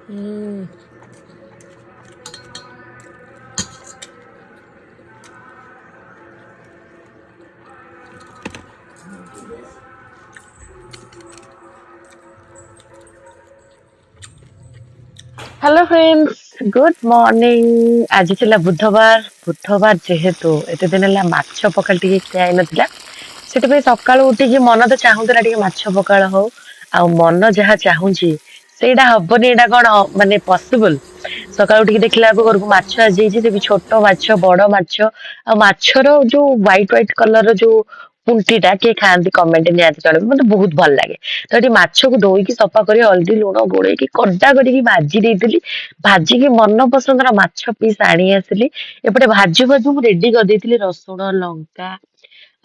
Mm. Hello friends, good morning. ଆଜି ଥିଲା ବୁଧବାର ଯେହେତୁ ଏତେ ଦିନ ହେଲା ମାଛ ପଖାଳ ଟିକେ ଖିଆ ହେଇନଥିଲା, ସେଥିପାଇଁ ସକାଳୁ ଉଠିକି ମନ ତ ଚାହୁଁଥିଲା ଟିକେ ମାଛ ପଖାଳ ହଉ, ଆଉ ମନ ଯାହା ଚାହୁଁଛି ସେଇଟା ହବନି। ଏଇଟା କଣ ମାନେ ପସିବଲ? ସକାଳୁ ଉଠିକି ଦେଖିଲା ବେଳକୁ ଘରକୁ ମାଛ ଆସିଯାଇଛି, ସେ ବି ଛୋଟ ମାଛ, ବଡ ମାଛ। ଆଉ ମାଛର ଯୋଉ ହ୍ୱାଇଟ ହ୍ୱାଇଟ କଲର ଯୋଉ ପୁଣ୍ଟିଟା କିଏ ଖାଆନ୍ତି କମେଣ୍ଟ ନିହାତି ଜଣେଇବେ, ମତେ ବହୁତ ଭଲ ଲାଗେ। ତ ଏଠି ମାଛକୁ ଧୋଇକି ସଫା କରି ହଳଦୀ ଲୁଣ ଗୋଳେଇକି କଡା କରିକି ଭାଜି ଦେଇଥିଲି। ଭାଜିକି ମନ ପସନ୍ଦର ମାଛ ପିସ୍ ଆଣି ଆସିଲି। ଏପଟେ ଭାଜୁ ଭାଜୁ ମୁଁ ରେଡି କରିଦେଇଥିଲି ରସୁଣ ଲଙ୍କା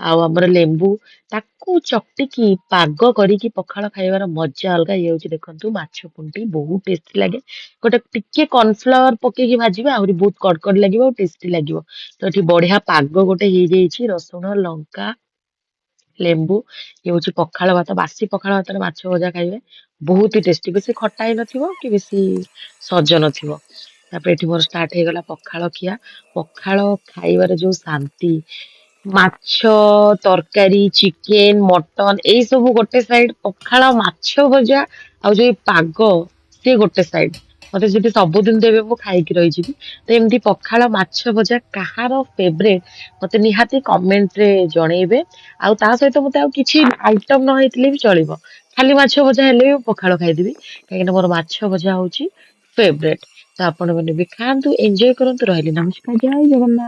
ଆଉ ଆମର ଲେମ୍ବୁ, ତାକୁ ଚକଟିକି ପାଗ କରିକି ପଖାଳ ଖାଇବାର ମଜା ଅଲଗା। ଇଏ ହଉଛି ଦେଖନ୍ତୁ ମାଛ ପୁଣ୍ଟି, ବହୁତ ଟେଷ୍ଟି ଲାଗେ। ଗୋଟେ ଟିକେ କର୍ଣ୍ଣଫ୍ଲାୱାର ପକେଇକି ଭାଜିବେ, ଆହୁରି ବହୁତ କଡକଡ ଲାଗିବ ଆଉ ଟେଷ୍ଟି ଲାଗିବ। ତ ଏଠି ବଢିଆ ପାଗ ଗୋଟେ ହେଇଯାଇଛି, ରସୁଣ ଲଙ୍କା ଲେମ୍ବୁ। ଇଏ ହଉଛି ପଖାଳ ଭାତ, ବାସି ପଖାଳ ଭାତରେ ମାଛ ଭଜା ଖାଇବେ, ବହୁତ ହି ଟେଷ୍ଟି। ବେଶୀ ଖଟା ହେଇନଥିବ କି ବେଶୀ ସଜ ନଥିବ। ତାପରେ ଏଠି ମୋର ଷ୍ଟାର୍ଟ ହେଇଗଲା ପଖାଳ ଖିଆ। ପଖାଳ ଖାଇବାରେ ଯୋଉ ଶାନ୍ତି, ମାଛ ତରକାରୀ, ଚିକେନ, ମଟନ ଏଇ ସବୁ ଗୋଟେ ସାଇଡ, ପଖାଳ ମାଛ ଭଜା ଆଉ ଯୋଉ ପାଗ ସିଏ ଗୋଟେ ସାଇଡ। ମତେ ଯଦି ସବୁଦିନ ଦେବେ ମୁଁ ଖାଇକି ରହିଯିବି। ତ ଏମିତି ପଖାଳ ମାଛ ଭଜା କାହାର ଫେବରେଟ ମତେ ନିହାତି କମେଣ୍ଟରେ ଜଣେଇବେ। ଆଉ ତା ସହିତ ମତେ ଆଉ କିଛି ଆଇଟମ ନ ହେଇଥିଲେ ବି ଚଳିବ, ଖାଲି ମାଛ ଭଜା ହେଲେ ବି ମୁଁ ପଖାଳ ଖାଇଦେବି, କାହିଁକିନା ମୋର ମାଛ ଭଜା ହଉଛି ଫେବରେଟ। ତ ଆପଣ ମାନେ ବି ଖାଆନ୍ତୁ, ଏନ୍ଜୟ କରନ୍ତୁ। ରହିଲି, ନମସ୍କାର, ଜୟ ଜଗନ୍ନାଥ।